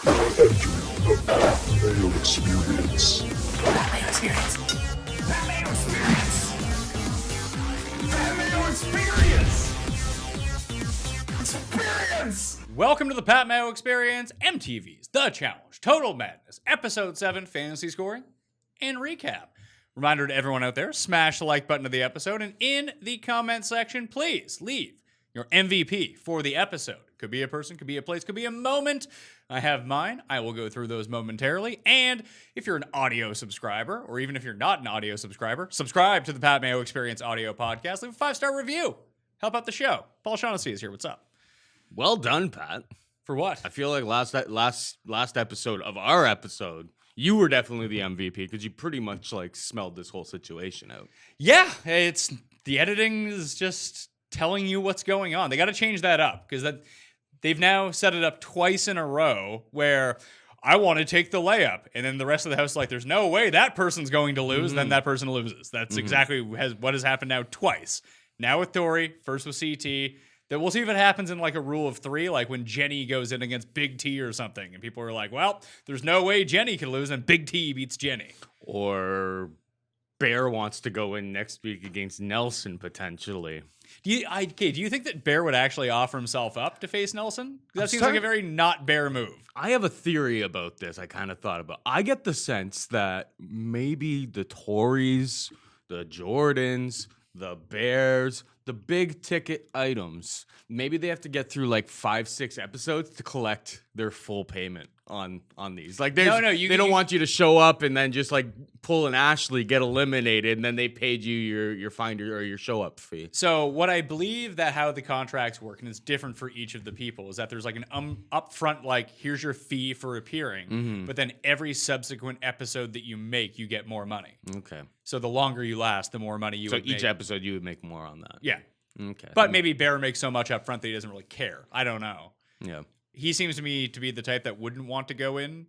The Mayo Experience. Mayo Experience. Mayo Experience. Mayo Experience. Experience. Welcome to the Pat Mayo Experience, MTV's The Challenge, Total Madness, Episode 7, Fantasy Scoring, and Recap. Reminder to everyone out there, smash the like button of the episode, and in the comment section, please leave your MVP for the episode. Could be a person, could be a place, could be a moment. I have mine. I will go through those momentarily. And if you're an audio subscriber, or even if you're not an audio subscriber, subscribe to the Pat Mayo Experience audio podcast. Leave a 5-star review. Help out the show. Paul Shaughnessy is here. What's up? Well done, Pat. For what? I feel like last episode of our episode, you were definitely the MVP because you pretty much like smelled this whole situation out. Yeah, it's the editing is just telling you what's going on. They got to change that up because they've now set it up twice in a row where I want to take the layup, and then the rest of the house is like, there's no way that person's going to lose. Then that person loses. That's exactly what has happened now twice. Now with Tori, first with CT. That we'll see if it happens in like a rule of 3, like when Jenny goes in against Big T or something, and people are like, well, there's no way Jenny can lose, and Big T beats Jenny. Or Bear wants to go in next week against Nelson, potentially. Do you think that Bear would actually offer himself up to face Nelson? That seems like a very not Bear move. I have a theory about this I kind of thought about. I get the sense that maybe the Tories, the Jordans, the Bears, the big ticket items, maybe they have to get through like 5-6 episodes to collect their full payment on these. Like they don't want you to show up and then just like pull an Ashley, get eliminated, and then they paid you your finder or your show up fee. So what I believe that how the contracts work, and it's different for each of the people, is that there's like an upfront, like, here's your fee for appearing, but then every subsequent episode that you make, you get more money. Okay. So the longer you last, the more money you would make. So each episode you would make more on that. Yeah. Okay. But maybe Bear makes so much up front that he doesn't really care. I don't know. Yeah. He seems to me to be the type that wouldn't want to go in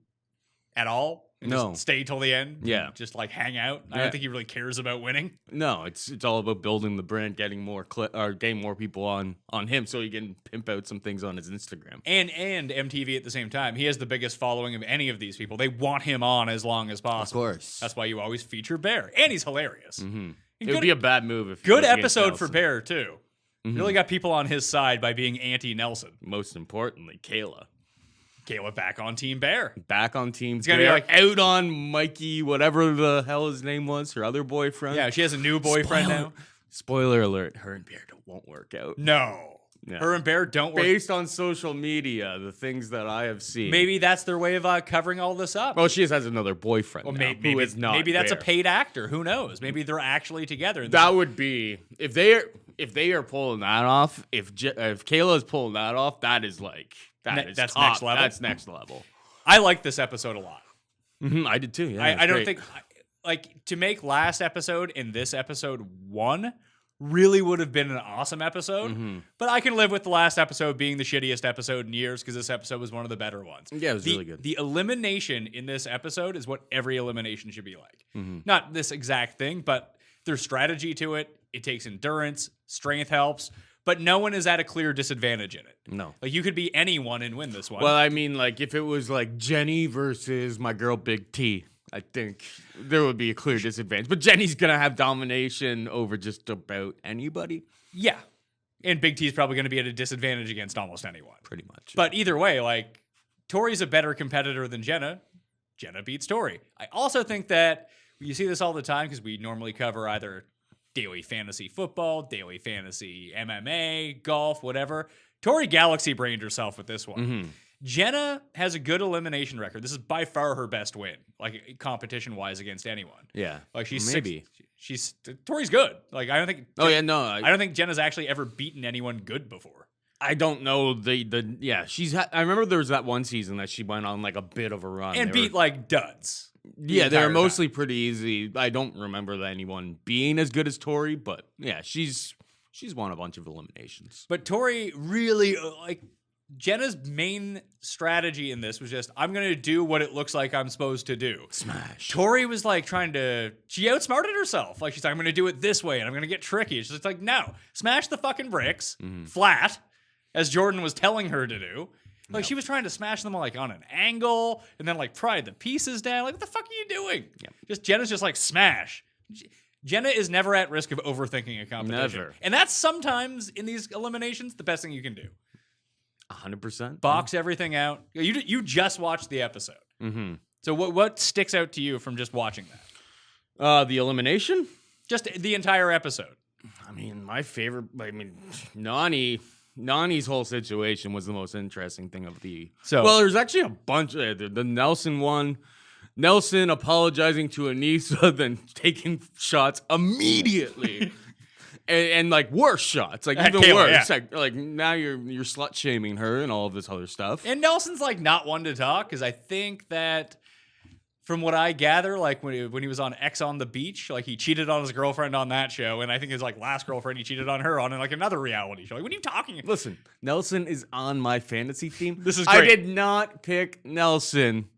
at all. And No. just stay till the end. Yeah. Just like hang out. I Yeah. don't think he really cares about winning. No, it's all about building the brand, getting more getting more people on him so he can pimp out some things on his Instagram. And MTV at the same time. He has the biggest following of any of these people. They want him on as long as possible. Of course. That's why you always feature Bear. And he's hilarious. Mm-hmm. And It would be a bad move if good it was against episode for Nelson. Bear, too. Really got people on his side by being anti-Nelson. Most importantly, Kayla. Kayla back on Team Bear. Back on Team gonna be Bear, like- out on Mikey, whatever the hell his name was, her other boyfriend. Yeah, she has a new boyfriend now. Spoiler alert, her and Bear won't work out. No. Yeah. Her and Bear don't work. Based on social media, the things that I have seen. Maybe that's their way of covering all this up. Well, she has another boyfriend Well, now, who is not maybe that's Bear. a paid actor. Who knows? Maybe they're actually together. That would be if they are pulling that off. If Kayla is pulling that off, that is like That's top. next level? That's next level. I like this episode a lot. I did too. Yeah, I it's don't great. think like to make last episode and this episode one really would have been an awesome episode. But I can live with the last episode being the shittiest episode in years because this episode was one of the better ones. Yeah, it was really good. The elimination in this episode is what every elimination should be like. Not this exact thing, but there's strategy to it. It takes endurance, strength helps, but no one is at a clear disadvantage in it. No. Like you could be anyone and win this one. Well, I mean, like if it was like Jenny versus my girl Big T, I think there would be a clear disadvantage. But Jenny's gonna have domination over just about anybody. Yeah. And Big T is probably going to be at a disadvantage against almost anyone. Pretty much. But either way, like, Tori's a better competitor than Jenna. Jenna beats Tori. I also think that you see this all the time because we normally cover either daily fantasy football, daily fantasy MMA, golf, whatever. Tori galaxy brained herself with this one. Jenna has a good elimination record. This is by far her best win, like competition-wise against anyone. Yeah. Like she's maybe. Tori's good. Like I don't think. Oh yeah, no. I don't think Jenna's actually ever beaten anyone good before. I don't know yeah. I remember there was that one season that she went on like a bit of a run And beat like duds. Yeah, they're entire mostly pretty easy. I don't remember anyone being as good as Tori, but yeah, she's won a bunch of eliminations. But Tori really like Jenna's main strategy in this was just, I'm going to do what it looks like I'm supposed to do. Smash. Tori was like she outsmarted herself. Like she's like, I'm going to do it this way and I'm going to get tricky. She's just like, no, smash the fucking bricks flat, as Jordan was telling her to do. Like she was trying to smash them like on an angle and then like pry the pieces down. Like what the fuck are you doing? Just Jenna's just like smash. Jenna is never at risk of overthinking a competition. Never. And that's sometimes in these eliminations the best thing you can do. 100%. Box everything out. You just watched the episode. Mm-hmm. So what sticks out to you from just watching that? The elimination? Just the entire episode. I mean, Nani's whole situation was the most interesting thing of the... Well, there's actually a bunch of... The Nelson one... Nelson apologizing to Anissa, then taking shots immediately. and like worse shots, like even Kayla, worse. yeah. Like now you're slut shaming her and all of this other stuff. And Nelson's like not one to talk because I think that from what I gather, like when he was on X on the Beach, like he cheated on his girlfriend on that show, and I think his like last girlfriend he cheated on her on in like another reality show. Like what are you talking about? Listen, Nelson is on my fantasy team. This is great. I did not pick Nelson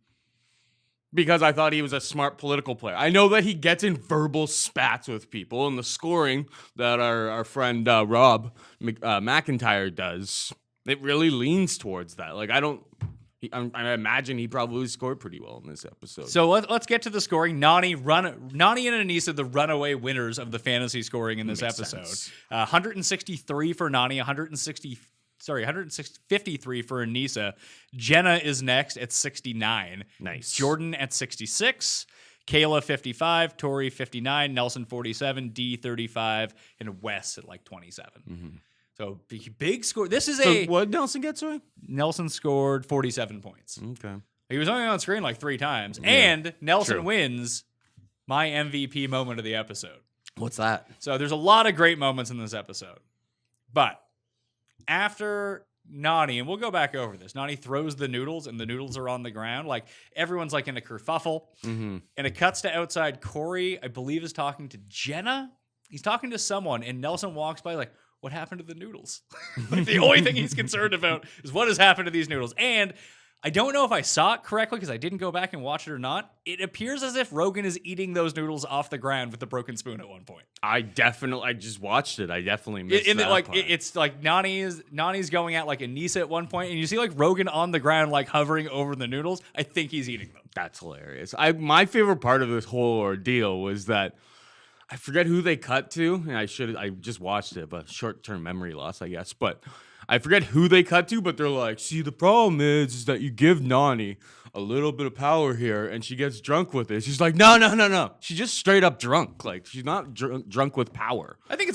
because I thought he was a smart political player. I know that he gets in verbal spats with people, and the scoring that our friend Rob McIntyre does, it really leans towards that. Like I imagine he probably scored pretty well in this episode. So let's get to the scoring. Nani and Anissa, the runaway winners of the fantasy scoring in this episode. 163 for Nani, 153 for Anissa. Jenna is next at 69. Nice. Jordan at 66. Kayla 55. Tori 59. Nelson 47. D 35. And Wes at like 27. Mm-hmm. So big score. This is what Nelson get, sorry? Nelson scored 47 points. Okay. He was only on screen like 3 times. Yeah, and Nelson true. Wins my MVP moment of the episode. What's that? So there's a lot of great moments in this episode. But after Nani, and we'll go back over this, Nani throws the noodles and the noodles are on the ground. Like everyone's like in a kerfuffle. Mm-hmm. And it cuts to outside. Corey, I believe, is talking to Jenna. He's talking to someone, and Nelson walks by like, what happened to the noodles? Like the only thing he's concerned about is what has happened to these noodles. And I don't know if I saw it correctly because I didn't go back and watch it or not. It appears as if Rogan is eating those noodles off the ground with the broken spoon at one point. I just watched it. I definitely missed that like part. It's like Nani's going at like Anissa at one point, and you see like Rogan on the ground like hovering over the noodles. I think he's eating them. That's hilarious. My favorite part of this whole ordeal was that I forget who they cut to, and I just watched it, but short-term memory loss, I guess. But I forget who they cut to, but they're like, see, the problem is that you give Nani a little bit of power here, and she gets drunk with it. She's like, no. She's just straight up drunk. Like, she's not drunk with power. I think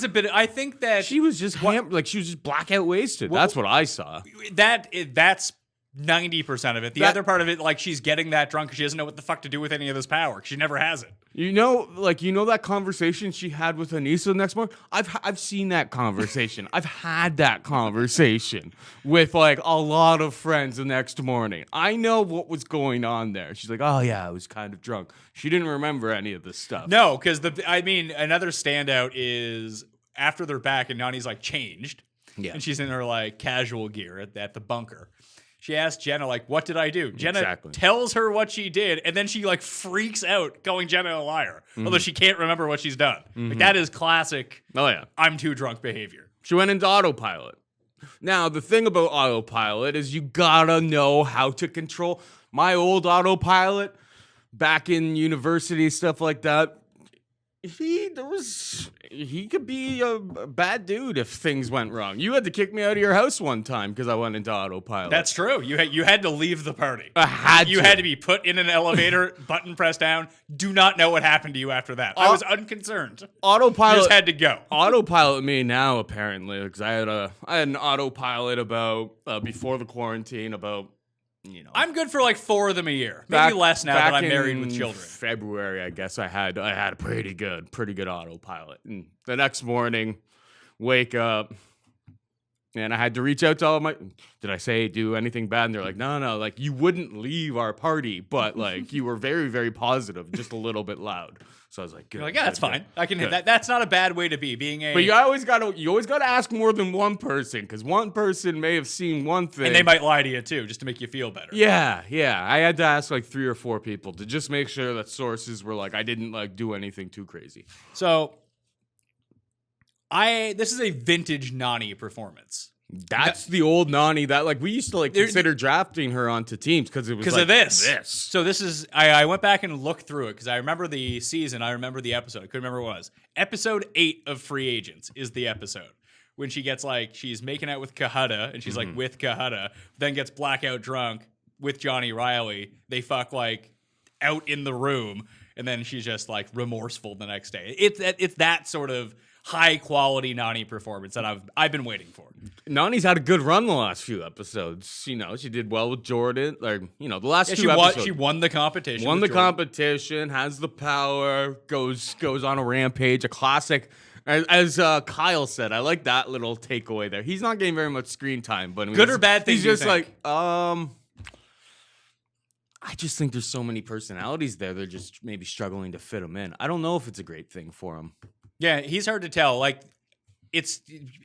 that she was just she was just blackout wasted. That's what I saw. That's 90% of it. The other part of it, like she's getting that drunk because she doesn't know what the fuck to do with any of this power. She never has it. You know that conversation she had with Anissa the next morning? I've seen that conversation. I've had that conversation with like a lot of friends the next morning. I know what was going on there. She's like, oh yeah, I was kind of drunk. She didn't remember any of this stuff. No, because another standout is after they're back and Nani's like changed. Yeah. And she's in her like casual gear at the bunker. She asked Jenna, like, what did I do? Jenna tells her what she did, and then she, like, freaks out, calling Jenna a liar, although she can't remember what she's done. Mm-hmm. Like, that is classic, I'm too drunk behavior. She went into autopilot. Now, the thing about autopilot is you gotta know how to control. My old autopilot, back in university, stuff like that, he could be a bad dude if things went wrong. You had to kick me out of your house one time because I went into autopilot. That's true. You had to leave the party. You had to be put in an elevator, button pressed down. Do not know what happened to you after that. I was unconcerned. Autopilot you just had to go. Autopilot me now apparently because I had an autopilot about before the quarantine about. I'm good for like 4 of them a year. Maybe less now that I'm married with children. February, I guess I had a pretty good autopilot. And the next morning, wake up, and I had to reach out to all my. Did I say do anything bad? And they're like, no, like you wouldn't leave our party, but like you were very, very positive, just a little bit loud. So I was like, good. You're like, yeah, that's fine. I can hit that. That's not a bad way to be. But you always gotta ask more than one person because one person may have seen one thing, and they might lie to you too, just to make you feel better. Yeah. I had to ask like 3 or 4 people to just make sure that sources were like I didn't like do anything too crazy. So, this is a vintage Nani performance. That's the old Nani that like we used to like consider drafting her onto teams because it was because like of this. So this is I went back and looked through it because I remember the season. I remember the episode. I couldn't remember what it was. Episode 8 of Free Agents is the episode when she gets like she's making out with Kahutta and she's like with Kahutta, then gets blackout drunk with Johnny Riley. They fuck like out in the room, and then she's just like remorseful the next day. It's that sort of high quality Nani performance that I've been waiting for. Nani's had a good run the last few episodes. You know, she did well with Jordan. Like, you know, the last two episodes. She won the competition. Won the competition, has the power, goes on a rampage, a classic. As Kyle said, I like that little takeaway there. He's not getting very much screen time, but good or bad things. He's just like, I just think there's so many personalities there. They're just maybe struggling to fit them in. I don't know if it's a great thing for him. Yeah, he's hard to tell. Like, it's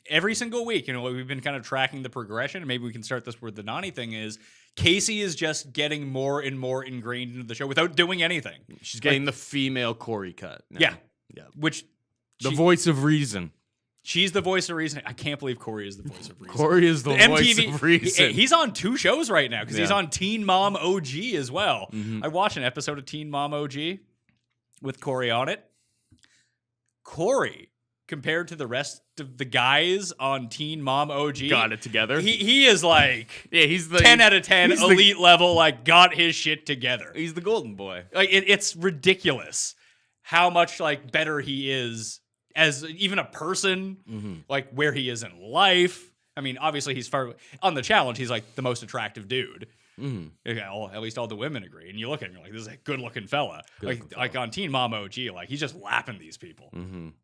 every single week, you know, we've been kind of tracking the progression. Maybe we can start this where the Nani thing is. Casey is just getting more and more ingrained into the show without doing anything. She's getting the female Corey cut now. Yeah. Which the voice of reason. She's the voice of reason. I can't believe Corey is the voice of reason. Corey is the voice of reason. He's on 2 shows right now because he's on Teen Mom OG as well. I watched an episode of Teen Mom OG with Corey on it. Corey, compared to the rest of the guys on Teen Mom OG, got it together. He is like he's the 10 out of 10 elite level, like got his shit together. He's the golden boy. Like it's ridiculous how much like better he is as even a person, like where he is in life. I mean, obviously he's far on the challenge. He's like the most attractive dude. At least all the women agree. And you look at him, you're like, this is a good-looking fella. Like on Teen Mom OG, like he's just lapping these people,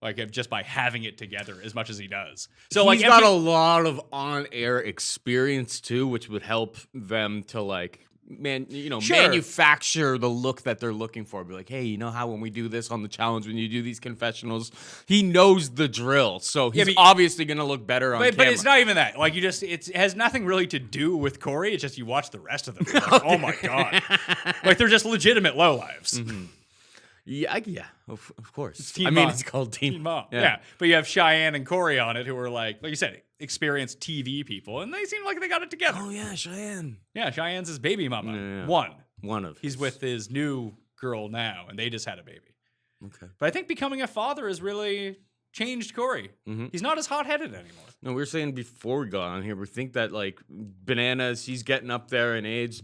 like just by having it together as much as he does. So he's got a lot of on-air experience too, which would help them to like manufacture the look that they're looking for. Be like, hey, you know how when we do this on the challenge, when you do these confessionals, he knows the drill, so he's obviously gonna look better on camera. But it's not even that. Like it has nothing really to do with Corey. It's just you watch the rest of them. Like, oh my god, like they're just legitimate lowlifes. Yeah, of course. I mean, it's called Teen Mom. Yeah, but you have Cheyenne and Corey on it, who are like you said, experienced TV people, and they seem like they got it together. Oh yeah, Cheyenne. Yeah, Cheyenne's his baby mama. Yeah. One of. He's with his new girl now, and they just had a baby. Okay. But I think becoming a father has really changed Corey. He's not as hot-headed anymore. No, we were saying before we got on here, we think that like Bananas, he's getting up there in age.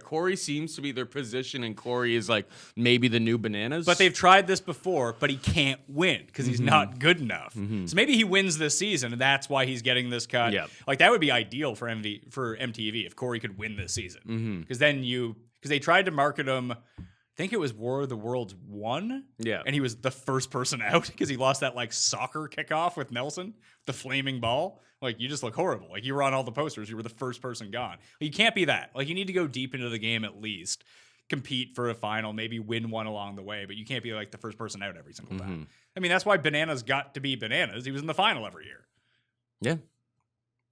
Corey seems to be their position, and Corey is like maybe the new Bananas. But they've tried this before, but he can't win because he's not good enough. So maybe he wins this season, and that's why he's getting this cut. Yep. Like that would be ideal for MTV if Corey could win this season. Because because they tried to market him. I think it was War of the Worlds 1. Yeah. And he was the first person out because he lost that like soccer kickoff with Nelson, the flaming ball. Like you just look horrible. Like you were on all the posters. You were the first person gone. You can't be that. Like you need to go deep into the game at least. Compete for a final, maybe win one along the way, but you can't be like the first person out every single time. I mean, that's why Bananas got to be Bananas. He was in the final every year. Yeah.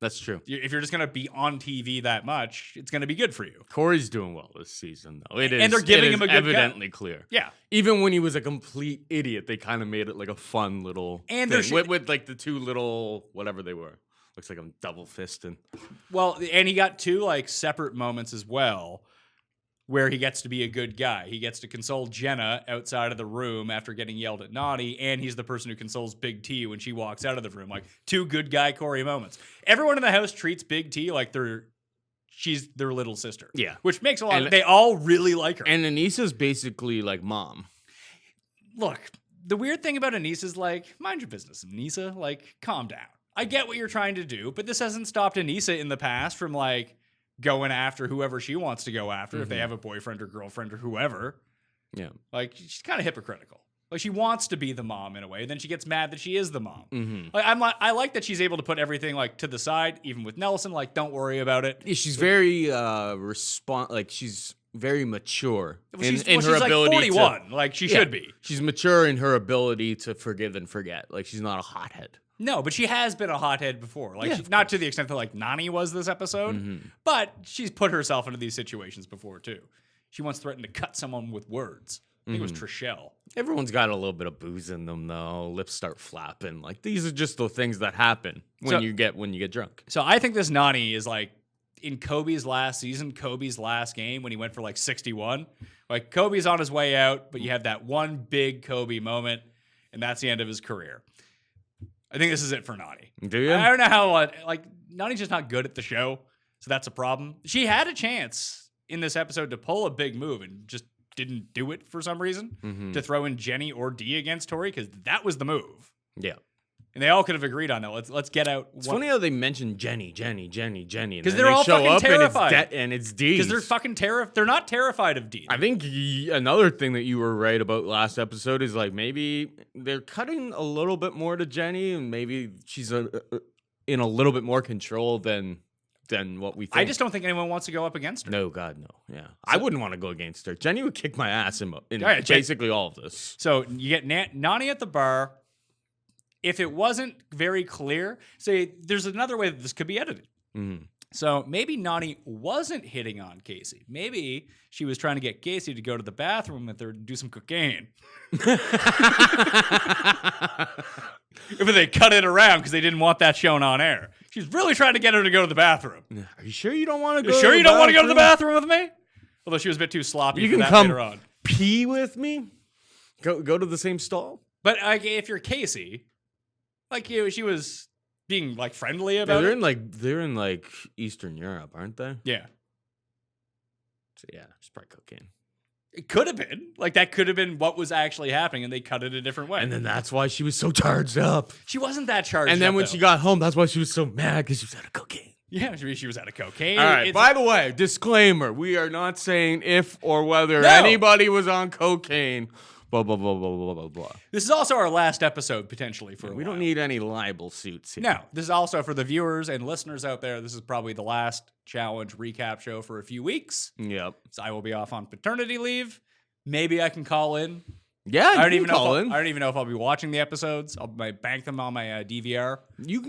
That's true. If you're just going to be on TV that much, it's going to be good for you. Corey's doing well this season, though. And they're giving him a good evidently clear. Yeah. Even when he was a complete idiot, they kind of made it like a fun little thing. With like the 2 little whatever they were. Looks like I'm double fisting. Well, and he got 2 like separate moments as well where he gets to be a good guy. He gets to console Jenna outside of the room after getting yelled at naughty, and he's the person who consoles Big T when she walks out of the room. Like 2 good guy Corey moments. Everyone in the house treats Big T like she's their little sister. Yeah. Which makes a lot they all really like her. And Anissa's basically like mom. Look, the weird thing about Anissa is like, mind your business, Anissa. Like, calm down. I get what you're trying to do, but this hasn't stopped Anissa in the past from like going after whoever she wants to go after if they have a boyfriend or girlfriend or whoever. Yeah. Like, she's kind of hypocritical. Like, she wants to be the mom in a way, then she gets mad that she is the mom. Like, I like that she's able to put everything like to the side, even with Nelson. Like, don't worry about it. Yeah, she's very she's very mature in her she's ability like 41, like she should be. She's mature in her ability to forgive and forget. Like, she's not a hothead. No, but she has been a hothead before. Like, not to the extent that like Nani was this episode, but she's put herself into these situations before too. She once threatened to cut someone with words. I think it was Trishelle. Everyone's got a little bit of booze in them, though. Lips start flapping. Like, these are just the things that happen when you get drunk. So I think this Nani is like in Kobe's last season, Kobe's last game when he went for like 61. Like, Kobe's on his way out, but you have that one big Kobe moment, and that's the end of his career. I think this is it for Nani. Do you? I don't know how, like, Nani's just not good at the show, so that's a problem. She had a chance in this episode to pull a big move and just didn't do it for some reason, to throw in Jenny or Dee against Tori, because that was the move. Yeah. And they all could have agreed on that. Let's get out. It's funny how they mention Jenny. Because they're all fucking terrified. And it's Dee. Because they're fucking terrified. They're not terrified of Dee. I think another thing that you were right about last episode is like maybe they're cutting a little bit more to Jenny, and maybe she's in a little bit more control than what we think. I just don't think anyone wants to go up against her. No, God, no. Yeah. I wouldn't want to go against her. Jenny would kick my ass in right, basically all of this. So you get Nani at the bar. If it wasn't very clear, say there's another way that this could be edited. So maybe Nani wasn't hitting on Casey. Maybe she was trying to get Casey to go to the bathroom with her to do some cocaine. But they cut it around because they didn't want that shown on air. She's really trying to get her to go to the bathroom. Are you sure you don't want to go? You sure you don't want to go to the bathroom with me? Although she was a bit too sloppy. You for can that come later on. pee with me. Go to the same stall. But like, if you're Casey, like she was being like friendly about They're it. They're in like Eastern Europe, aren't they? Yeah. So yeah, it's probably cocaine. It could have been. Like, that could have been what was actually happening, and they cut it a different way. And then that's why she was so charged up. She wasn't that charged up. And then when though. she got home, that's why she was so mad, because she was out of cocaine. Yeah, she was out of cocaine. All right, by the way, disclaimer. We are not saying if or whether No. anybody was on cocaine. Blah, blah, blah, blah, blah, blah, blah. This is also our last episode, potentially, for a We while. don't need any libel suits here. No, this is also for the viewers and listeners out there. This is probably the last challenge recap show for a few weeks. Yep. So I will be off on paternity leave. Maybe I can call in. Yeah, I don't you even can know. call I in. don't even know if I'll be watching the episodes. I'll bank them on my DVR. You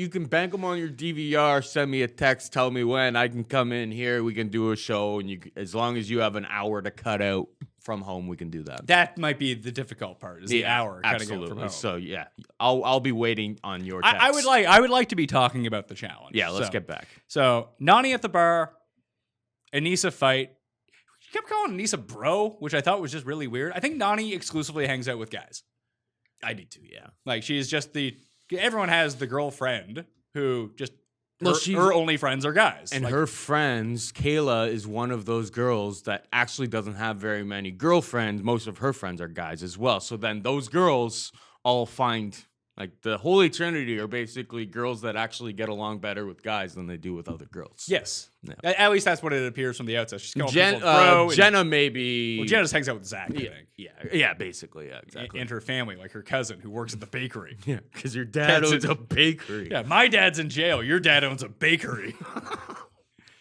can bank them on your DVR. Send me a text. Tell me when I can come in here. We can do a show, and as long as you have an hour to cut out from home, we can do that. That might be the difficult part. Is the hour cutting absolutely. out from home. So yeah, I'll be waiting on your text. I would like to be talking about the challenge. Yeah, let's get back. So Nani at the bar, Anissa fight. She kept calling Anissa bro, which I thought was just really weird. I think Nani exclusively hangs out with guys. I do too. Yeah. Like, she's just everyone has the girlfriend who just Well, her only friends are guys. And like, her friends, Kayla, is one of those girls that actually doesn't have very many girlfriends. Most of her friends are guys as well. So then those girls all find, like, the Holy Trinity are basically girls that actually get along better with guys than they do with other girls. yes. Yeah. At least that's what it appears from the outside. She's calling people bro. Jenna maybe. Well, Jenna just hangs out with Zach, I think. Yeah, basically, yeah, exactly. And her family, like her cousin who works at the bakery. Yeah, because your dad That's owns it. a bakery. Yeah, my dad's in jail. Your dad owns a bakery.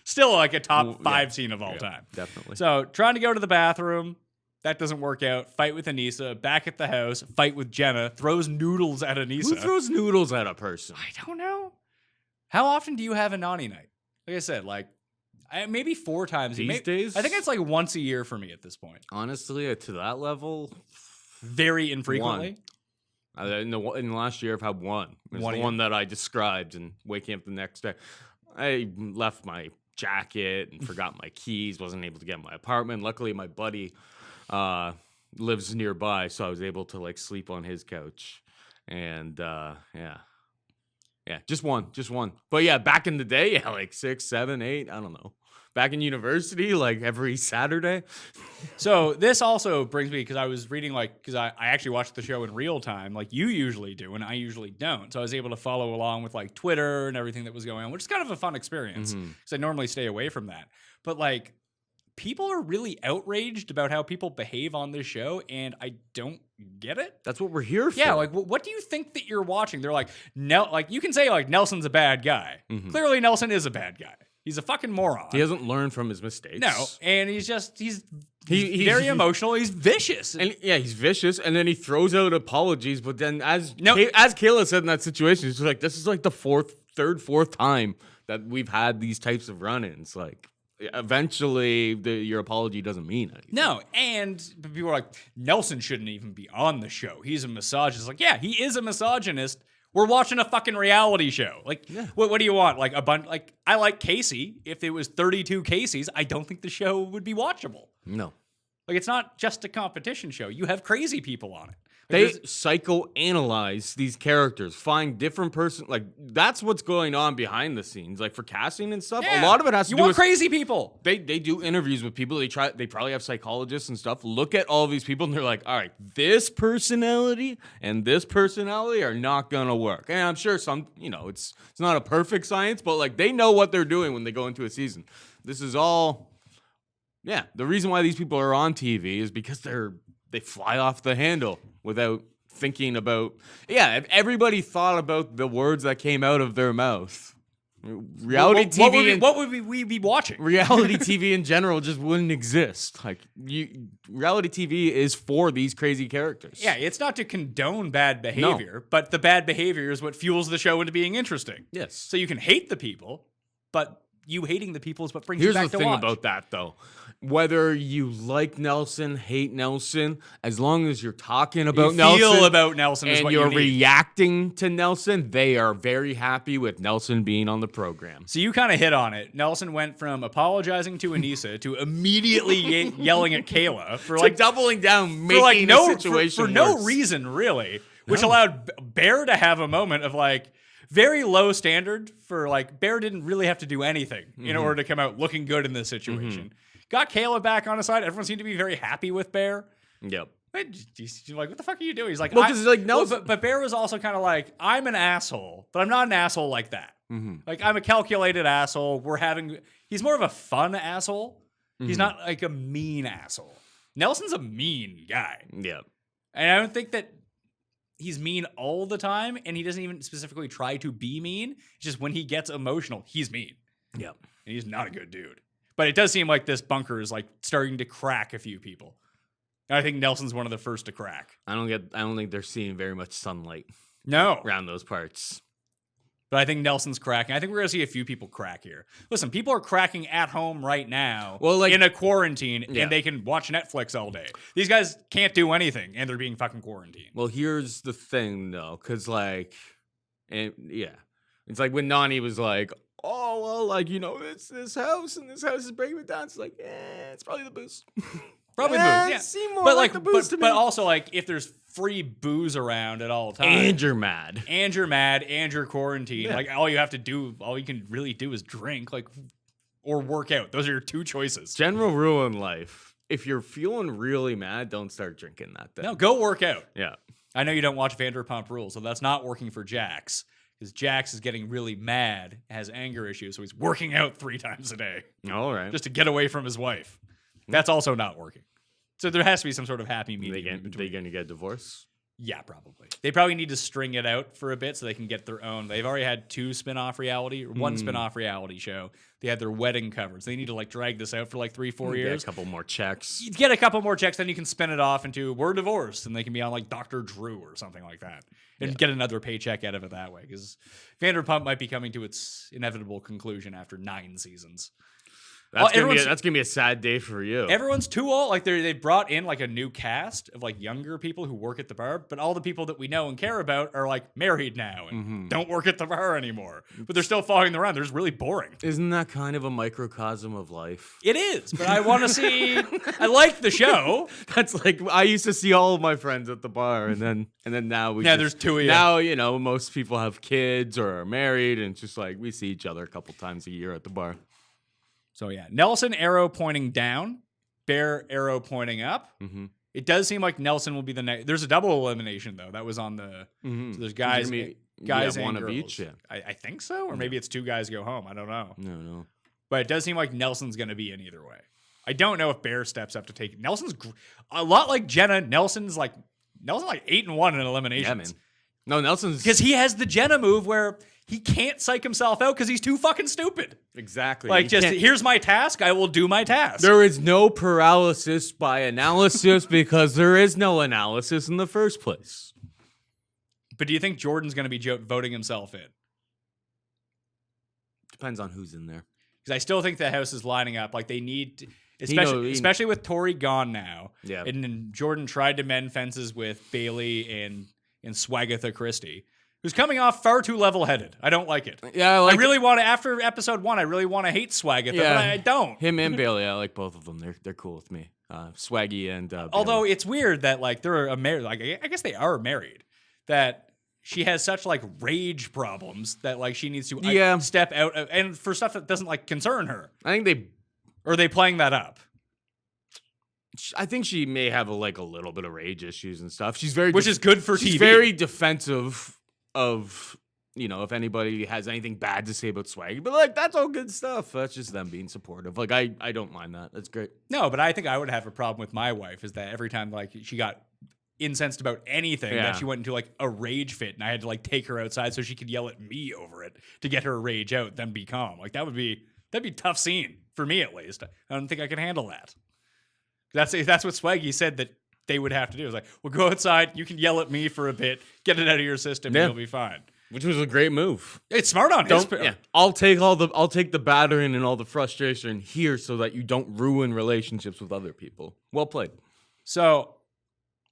Still like a top 5 scene of all time. Definitely. So trying to go to the bathroom. That doesn't work out. Fight with Anissa. Back at the house. Fight with Jenna. Throws noodles at Anissa. Who throws noodles at a person? I don't know. How often do you have a Nani night? Like I said, like maybe 4 times. These days? I think it's like once a year for me at this point. Honestly, to that level, Very infrequently. in the last year, I've had one. It's One the a one that I described, and waking up the next day, I left my jacket and forgot my keys. Wasn't able to get my apartment. Luckily, my buddy lives nearby, so I was able to like sleep on his couch. And yeah, just one. But yeah, back in the day, yeah, like 6, 7, 8, I don't know. Back in university, like every Saturday. So this also brings me, because I was reading, like, because I actually watched the show in real time, like you usually do, and I usually don't. So I was able to follow along with like Twitter and everything that was going on, which is kind of a fun experience, because I normally stay away from that. But like, people are really outraged about how people behave on this show, and I don't get it. That's what we're here for. Yeah, like, what do you think that you're watching? They're like, like you can say like Nelson's a bad guy. Clearly, Nelson is a bad guy. He's a fucking moron. He hasn't learned from his mistakes. No, and he's very emotional. He's vicious. And yeah, he's vicious, and then he throws out apologies. But then, as Kayla said in that situation, she's like, "This is like the fourth time that we've had these types of run-ins." Like, eventually your apology doesn't mean anything. No, and people are like, Nelson shouldn't even be on the show. He's a misogynist. Like, yeah, he is a misogynist. We're watching a fucking reality show. Like, what do you want? Like a bunch? Like, I like Casey. If it was 32 Caseys, I don't think the show would be watchable. No. Like, it's not just a competition show. You have crazy people on it. They psychoanalyze these characters, find different like that's what's going on behind the scenes, like for casting and stuff. Yeah. A lot of it has to you do want with crazy people. They do interviews with people. They probably have psychologists and stuff. Look at all these people and they're like, all right, this personality and this personality are not gonna work. And I'm sure some, it's not a perfect science, but like they know what they're doing when they go into a season. This is all, the reason why these people are on TV is because they fly off the handle without thinking about. If everybody thought about the words that came out of their mouth, reality TV. What would we be watching? Reality TV in general just wouldn't exist. Like reality TV is for these crazy characters. Yeah, it's not to condone bad behavior, but the bad behavior is what fuels the show into being interesting. Yes. So you can hate the people, but you hating the people is what brings you back to watch. Here's the thing about that, though. Whether you like Nelson, hate Nelson, as long as you're talking about Nelson, feel about Nelson is and what you're you need. reacting to Nelson, they are very happy with Nelson being on the program. So you kind of hit on it. Nelson went from apologizing to Anissa to immediately yelling at Kayla for like doubling down, making the situation for no worse. reason, really, which allowed Bear to have a moment of like very low standard for like Bear didn't really have to do anything in order to come out looking good in this situation. Got Kayla back on his side. Everyone seemed to be very happy with Bear. Yep. He's like, what the fuck are you doing? He's like, well, because like no, but Bear was also kind of like, I'm an asshole, but I'm not an asshole like that. Like I'm a calculated asshole. He's more of a fun asshole. He's not like a mean asshole. Nelson's a mean guy. Yep. And I don't think that he's mean all the time, and he doesn't even specifically try to be mean. It's just when he gets emotional, he's mean. Yep. And he's not a good dude. But it does seem like this bunker is like starting to crack a few people. And I think Nelson's one of the first to crack. I don't think they're seeing very much sunlight. No. Around those parts. But I think Nelson's cracking. I think we're going to see a few people crack here. Listen, people are cracking at home right now in a quarantine, and they can watch Netflix all day. These guys can't do anything, and they're being fucking quarantined. Well, here's the thing, though, because, it's like when Nani was like, oh, well, like, it's this house, and this house is breaking it down. It's like, it's probably the booze. Probably booze, yeah. Seem more like the booze to me. But also, like, if there's free booze around at all times. And you're mad. And you're quarantined. Yeah. Like, all you can really do is drink, like, or work out. Those are your two choices. General rule in life. If you're feeling really mad, don't start drinking that day. No, go work out. Yeah. I know you don't watch Vanderpump Rules, so that's not working for Jax. Because Jax is getting really mad, has anger issues, so he's working out 3 times a day. All right. Just to get away from his wife. That's also not working. So there has to be some sort of happy medium. They going to get divorced? Yeah, probably. They probably need to string it out for a bit so they can get their own. They've already had 2 spin-off one spin-off reality show. They had their wedding covers. They need to like drag this out for like 3-4 years. Get a couple more checks. You get a couple more checks, then you can spin it off into we're divorced, and they can be on like Dr. Drew or something like that, and get another paycheck out of it that way. Because Vanderpump might be coming to its inevitable conclusion after 9 seasons. That's gonna be a sad day for you. Everyone's too old. Like they brought in like a new cast of like younger people who work at the bar, but all the people that we know and care about are like married now and don't work at the bar anymore. But they're still following the run. They're just really boring. Isn't that kind of a microcosm of life? It is, but I want to see. I like the show. That's like I used to see all of my friends at the bar, and then now there's 2 of you. Now most people have kids or are married, and it's just like we see each other a couple times a year at the bar. So yeah, Nelson arrow pointing down, Bear arrow pointing up. It does seem like Nelson will be the next. There's a double elimination though. That was on the. So there's guys and one girls. of each. Yeah. I think so, or maybe it's 2 guys go home. I don't know. No. But it does seem like Nelson's going to be in either way. I don't know if Bear steps up to take it. Nelson's a lot like Jenna. Nelson's like 8-1 in eliminations. Yeah, man. No, Nelson's because he has the Jenna move where he can't psych himself out because he's too fucking stupid. Exactly. Like, here's my task. I will do my task. There is no paralysis by analysis because there is no analysis in the first place. But do you think Jordan's going to be voting himself in? Depends on who's in there. because I still think the house is lining up. Like they need, especially with Tori gone now. Yeah. And then Jordan tried to mend fences with Bailey and Swagatha Christie, who's coming off far too level-headed. I don't like it. Yeah, I really want to, after episode 1, I really want to hate Swagatha, but I don't. Him and Bailey, I like both of them. They're cool with me. Swaggy and Although Bailey. it's weird that like they're married, like I guess they are married, that she has such like rage problems that like she needs to step out and for stuff that doesn't like concern her. I think Or are they playing that up? I think she may have a little bit of rage issues and stuff. She's very, Which is good for she's TV. very defensive of, if anybody has anything bad to say about Swaggy. But like, that's all good stuff. That's just them being supportive. Like, I don't mind that. That's great. No, but I think I would have a problem with my wife is that every time like she got incensed about anything that she went into like a rage fit and I had to like take her outside so she could yell at me over it to get her rage out, then be calm. Like that'd be a tough scene for me at least. I don't think I can handle that. That's what Swaggy said that they would have to do. It was like, well, go outside. You can yell at me for a bit, get it out of your system, and you'll be fine. Which was a great move. It's smart on his part. Yeah, I'll take the battering and all the frustration here so that you don't ruin relationships with other people. Well played. So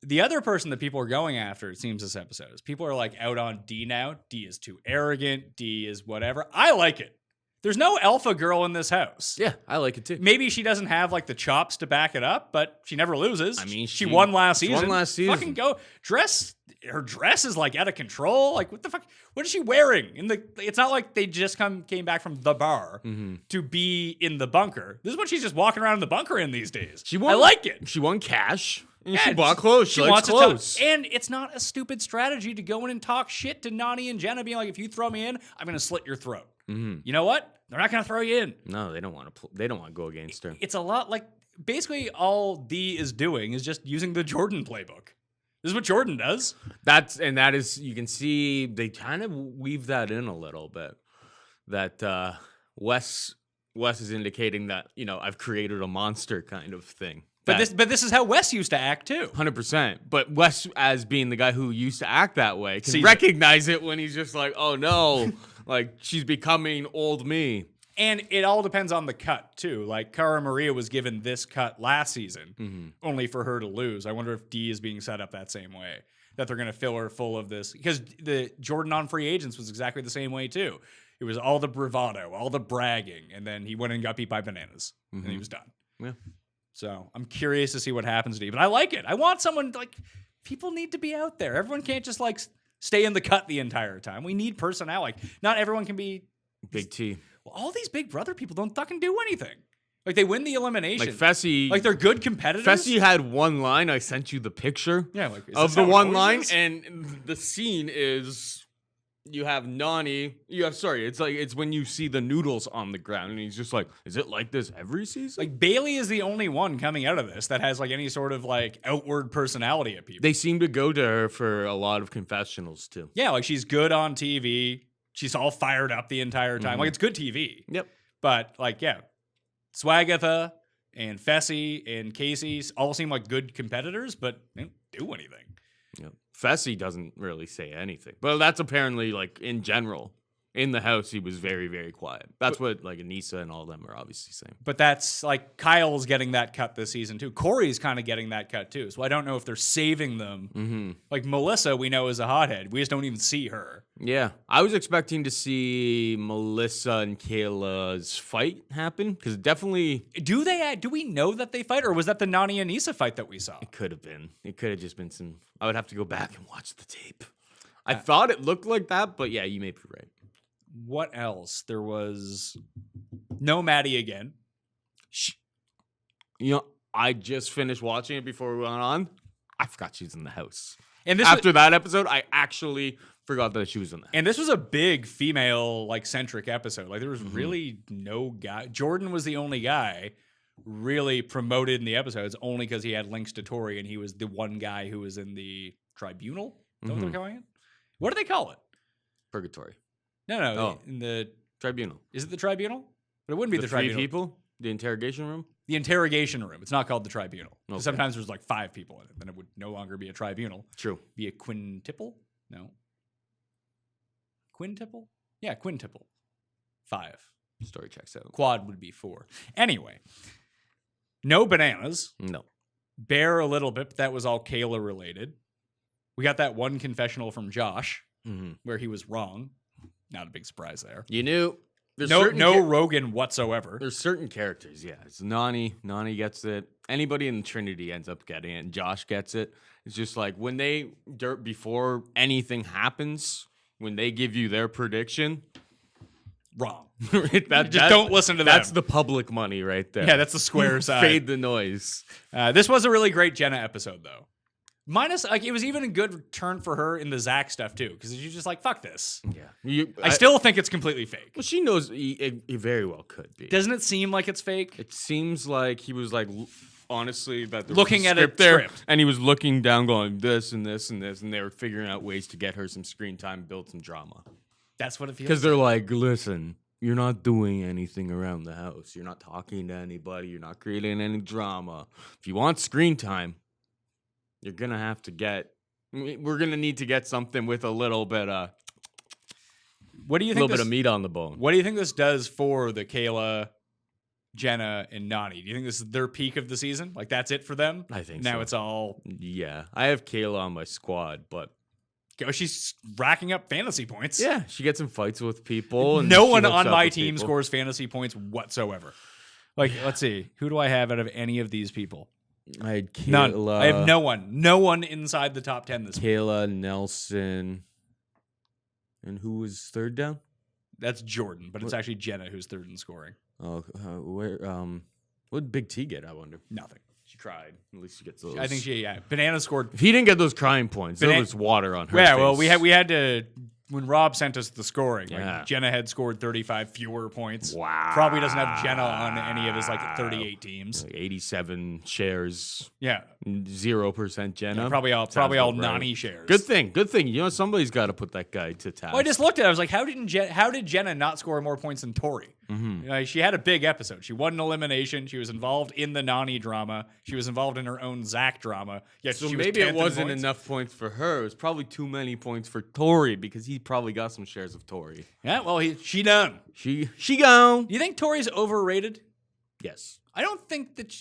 the other person that people are going after, it seems this episode, is people are like out on D now. D is too arrogant. D is whatever. I like it. There's no alpha girl in this house. Yeah, I like it too. Maybe she doesn't have like the chops to back it up, but she never loses. I mean, she won last season. Won last season. Fucking go. Her dress is like out of control. Like what the fuck? What is she wearing? It's not like they just came back from the bar to be in the bunker. This is what she's just walking around in the bunker in these days. I like it. She won cash. And Yeah, she bought clothes. She likes clothes. And it's not a stupid strategy to go in and talk shit to Nani and Jenna, being like, if you throw me in, I'm going to slit your throat. You know what? They're not going to throw you in. No, they don't want to. They don't want to go against her. It's a lot like basically all D is doing is just using the Jordan playbook. This is what Jordan does. That is, you can see they kind of weave that in a little bit. That Wes is indicating that I've created a monster kind of thing. But this is how Wes used to act too. 100%. But Wes, as being the guy who used to act that way, can Sees recognize it when he's just like, oh no, like she's becoming old me. And it all depends on the cut too. Like Cara Maria was given this cut last season, only for her to lose. I wonder if D is being set up that same way. That they're going to fill her full of this. Because the Jordan on Free Agents was exactly the same way too. It was all the bravado, all the bragging, and then he went and got beat by bananas, and he was done. Yeah. So I'm curious to see what happens to D. But I like it. I want someone like people need to be out there. Everyone can't just like stay in the cut the entire time. We need personality. Like not everyone can be Big T. Well, all these Big Brother people don't fucking do anything. Like they win the elimination. Like Fessy. Like they're good competitors. Fessy had one line. I sent you the picture. Yeah, like of the one line, and the scene is you have Nani. It's when you see the noodles on the ground, and he's just like, "Is it like this every season?" Like Bailey is the only one coming out of this that has like any sort of like outward personality at people. They seem to go to her for a lot of confessionals too. Yeah, like she's good on TV. She's all fired up the entire time. Like it's good TV. Yep. But like, yeah, Swagatha and Fessy and Casey all seem like good competitors, but they don't do anything. Yep. Fessy doesn't really say anything. Well, that's apparently like in general. In the house, he was very, very quiet. That's what like Anissa and all of them are obviously saying. But that's like Kyle's getting that cut this season too. Corey's kind of getting that cut too. So I don't know if they're saving them. Like Melissa, we know is a hothead. We just don't even see her. Yeah, I was expecting to see Melissa and Kayla's fight happen because definitely Do we know that they fight, or was that the Nani and Anissa fight that we saw? it could have been. It could have just been some. I would have to go back and watch the tape. I thought it looked like that, but yeah, you may be right. What else? There was no Maddie again. I just finished watching it before we went on. I forgot she was in the house. And this After that episode, I actually forgot that she was in the house. And this was a big female like centric episode. Like there was really no guy. Jordan was the only guy really promoted in the episodes only because he had links to Tori and he was the one guy who was in the tribunal. Is that what they're calling it? What do they call it? Purgatory. No. In the Tribunal. Is it the tribunal? But it wouldn't be the three tribunal. people? The interrogation room? The interrogation room. It's not called the tribunal. Okay. Sometimes there's like 5 people in it. Then it would no longer be a tribunal. True. Be a quintuple? No. Quintuple? Yeah, quintuple. 5. Story checks out. Quad would be 4. Anyway, no bananas. No. Bear a little bit, but that was all Kayla related. We got that one confessional from Josh where he was wrong. Not a big surprise there. You knew. There's No Rogan whatsoever. There's certain characters, yeah. It's Nani gets it. Anybody in Trinity ends up getting it. And Josh gets it. It's just like when before anything happens, when they give you their prediction, Wrong. Don't listen to that. That's the public money right there. Yeah, that's the square side. Fade the noise. This was a really great Jenna episode, though. Minus, like, it was even a good turn for her in the Zach stuff, too, because she's just like, fuck this. Yeah. I still think it's completely fake. Well, she knows it very well could be. Doesn't it seem like it's fake? It seems like he was like, honestly, that there looking was a at script it there, script. and he was looking down, going this and this and this, and they were figuring out ways to get her some screen time, build some drama. That's what it feels Because they're like, listen, you're not doing anything around the house. You're not talking to anybody. You're not creating any drama. If you want screen time, you're gonna have to get. We're gonna need to get something with a little bit of. What do you A think? little bit of meat on the bone. What do you think this does for the Kayla, Jenna, and Nani? Do you think this is their peak of the season? Like that's it for them? I think now so. it's all. Yeah, I have Kayla on my squad, but She's racking up fantasy points. yeah, she gets in fights with people. And No she one hooks on up my with team people. scores fantasy points whatsoever. Like, let's see. Who do I have out of any of these people? I had Kayla. None. I have no one. No one inside the top 10 this week. Kayla, Nelson, and who was third down? That's Jordan, but it's actually Jenna who's third in scoring. Oh, where? What did Big T get? I wonder. Nothing. She cried. At least she gets those. I think Banana scored. If he didn't get those crying points, there was water on her. Yeah, face. well, we had to when Rob sent us the scoring. Yeah. Like Jenna had scored 35 fewer points. Wow. Probably doesn't have Jenna on any of his like 38 teams. Like 87 shares, Yeah. 0% Jenna. Probably all Sounds about right. Nani shares. Good thing. You know, somebody's got to put that guy to task. Well, I just looked at it. I was like, how did Jenna not score more points than Tori? She had a big episode. She won an elimination. She was involved in the Nani drama. She was involved in her own Zach drama. Yet So she was maybe 10th it in wasn't points. enough points for her. It was probably too many points for Tori because he probably got some shares of Tori. Yeah, well, she done. She gone. Do you think Tori's overrated? Yes. I don't think that.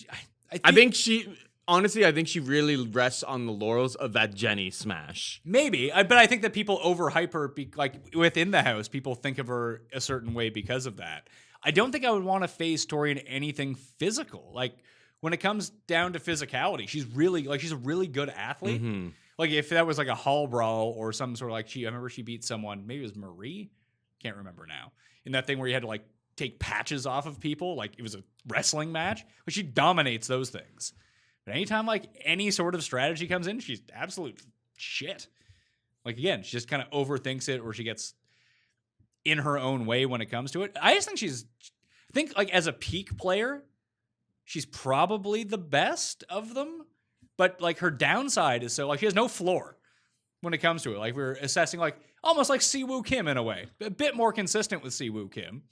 I think she honestly really rests on the laurels of that Jenny smash. Maybe, but I think that people overhype her. Like within the house, people think of her a certain way because of that. I don't think I would want to face Tori in anything physical. Like when it comes down to physicality, she's a really good athlete. Like if that was like a hall brawl or some sort of like I remember she beat someone. Maybe it was Marie. Can't remember now. In that thing where you had to like take patches off of people, like it was a wrestling match. But she dominates those things. But anytime like any sort of strategy comes in, she's absolute shit. Like again, she just kind of overthinks it, or she gets in her own way when it comes to it. I just think like as a peak player, she's probably the best of them. But like her downside is so like she has no floor when it comes to it. Like we're assessing like almost like Siwoo Kim in a way, a bit more consistent with Siwoo Kim.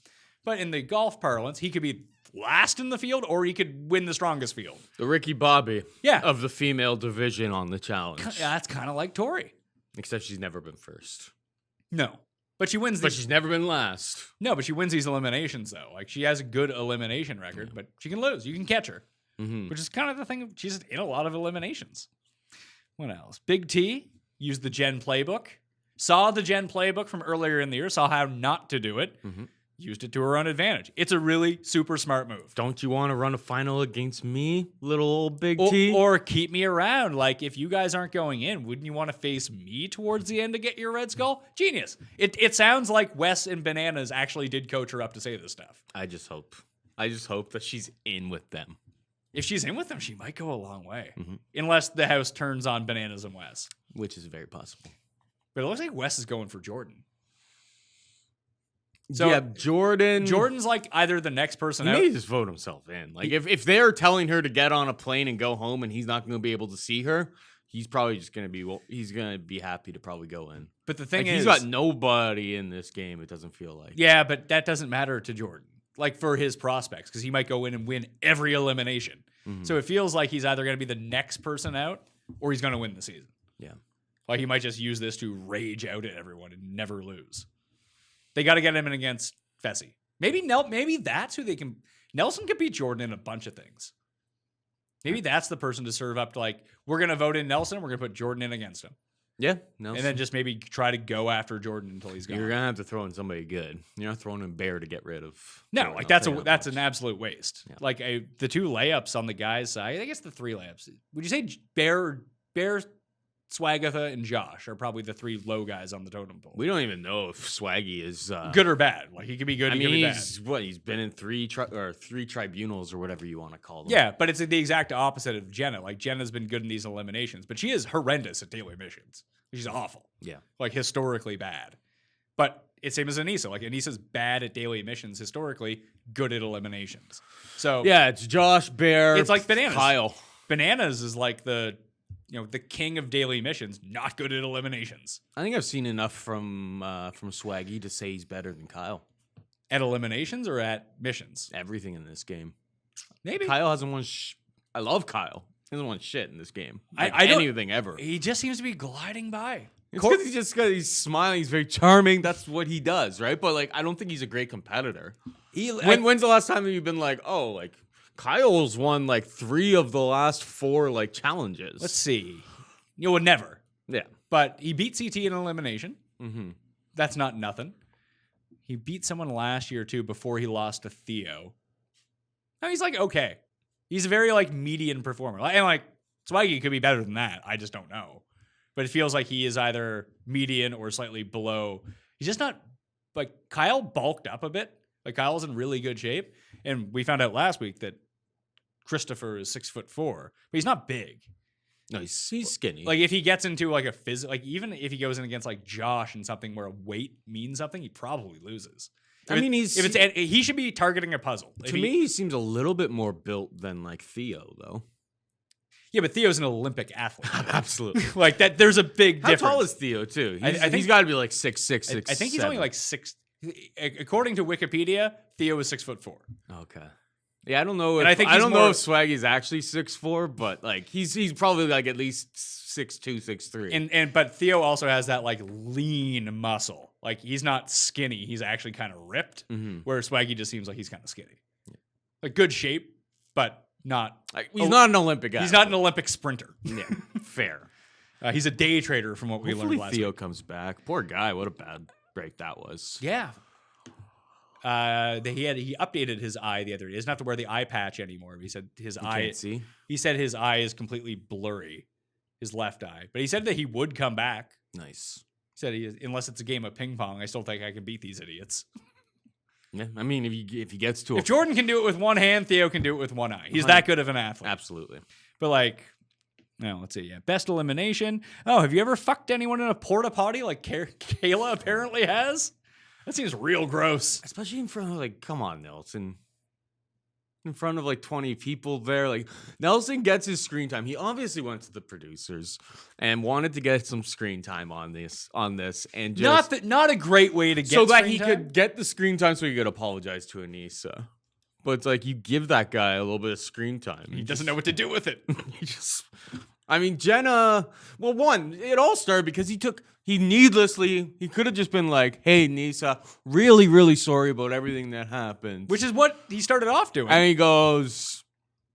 But in the golf parlance, he could be last in the field or he could win the strongest field. The Ricky Bobby Yeah. of the female division on the challenge. Yeah, that's kind of like Tori. Except she's never been first. No. But she wins But these. she's never been last. No, but she wins these eliminations though. Like she has a good elimination record, but she can lose. You can catch her. Which is kind of the thing. She's in a lot of eliminations. What else? Big T used the Jen playbook. Saw the Jen playbook from earlier in the year. Saw how not to do it. Used it to her own advantage. It's a really super smart move. Don't you want to run a final against me, little old Big Or, T? or keep me around. Like, if you guys aren't going in, wouldn't you want to face me towards the end to get your Red Skull? Genius. It sounds like Wes and Bananas actually did coach her up to say this stuff. I just hope that she's in with them. If she's in with them, she might go a long way. Unless the house turns on Bananas and Wes. Which is very possible. But it looks like Wes is going for Jordan. So yeah, Jordan's like either the next person He out. may just vote himself in. Like if they're telling her to get on a plane and go home, and he's not going to be able to see her, he's probably just going to be. He's going to be happy to probably go in. But the thing Like, is, he's got nobody in this game. It doesn't feel like. yeah, but that doesn't matter to Jordan. Like for his prospects, because he might go in and win every elimination. So it feels like he's either going to be the next person out, or he's going to win the season. Yeah. Like he might just use this to rage out at everyone and never lose. They got to get him in against Fessy. Maybe that's who they can. Nelson could beat Jordan in a bunch of things. Maybe that's the person to serve up to like, we're going to vote in Nelson. We're going to put Jordan in against him. Yeah, Nelson. And then just maybe try to go after Jordan until he's gone. You're going to have to throw in somebody good. You're not throwing in Bear to get rid of. No, Jordan. like that's an much. absolute waste. Yeah. Like the 2 layups on the guys' side, I guess the 3 layups. Would you say Bear, Swagatha, and Josh are probably the 3 low guys on the totem pole? We don't even know if Swaggy is Good or bad. Like he could be good, I he mean, could be bad. he's been in 3 tribunals or whatever you want to call them. Yeah, but it's the exact opposite of Jenna. Like Jenna's been good in these eliminations, but she is horrendous at daily missions. She's awful. Yeah. Like historically bad. But it's same as Anissa. Like Anissa's bad at daily missions historically, good at eliminations. So Yeah, it's Josh, Bear. It's like Bananas. Kyle. Bananas is like the king of daily missions, not good at eliminations. I think I've seen enough from Swaggy to say he's better than Kyle. At eliminations or at missions? Everything in this game. Maybe. Kyle hasn't won. I love Kyle. He hasn't won shit in this game. Like I don't- anything ever. He just seems to be gliding by. It's because he's smiling. He's very charming. That's what he does, right? But like, I don't think he's a great competitor. When's the last time that you've been like, oh, like Kyle's won like 3 of the last 4 like challenges? Let's see. You would never. Yeah. But he beat CT in elimination. Mm-hmm. That's not nothing. He beat someone last year too before he lost to Theo. No, he's like okay. He's a very like median performer. And like Swaggy could be better than that. I just don't know. But it feels like he is either median or slightly below. He's just not like Kyle bulked up a bit. Like Kyle's in really good shape. And we found out last week that Christopher is 6'4", but he's not big. No, he's skinny. Like if he gets into like a like even if he goes in against like Josh and something where weight means something, he probably loses. He should be targeting a puzzle. To me, he seems a little bit more built than like Theo, though. Yeah, but Theo's an Olympic athlete. Absolutely. Like that, there's a big difference. How tall is Theo, too? I think he's got to be like 6'6", I think he's only like 6. According to Wikipedia, Theo is 6'4". Okay. Yeah, I don't know. And I don't know if Swaggy's actually 6'4", but like he's probably like at least 6'2", 6'3". But Theo also has that like lean muscle. Like he's not skinny. He's actually kind of ripped. Mm-hmm. Where Swaggy just seems like he's kind of skinny. Yeah. Like good shape, but not. He's not an Olympic guy. He's not an Olympic sprinter. Yeah, fair. He's a day trader from what we learned last Theo week. comes back. Poor guy. What a bad break that was. Yeah. He updated his eye the other day. He doesn't have to wear the eye patch anymore. He said his eye. Can't see. He said his eye is completely blurry, his left eye. But he said that he would come back. Nice. He said unless it's a game of ping pong, I still think I can beat these idiots. Yeah, I mean, if he gets to if Jordan can do it with one hand, Theo can do it with one eye. He's that good of an athlete. Absolutely. But like, no, let's see. Yeah, best elimination. Oh, have you ever fucked anyone in a porta potty like Kayla apparently has? That seems real gross. Especially in front of like, come on, Nelson. In front of like 20 people there. Like Nelson gets his screen time. He obviously went to the producers and wanted to get some screen time on this and just not a great way to get so that screen he time. could get the screen time so he could apologize to Anissa. But it's like you give that guy a little bit of screen time. He doesn't know what to do with it. I mean, Jenna, well, one, it all started because he could have just been like, hey, Nisa, really, really sorry about everything that happened. Which is what he started off doing. And he goes,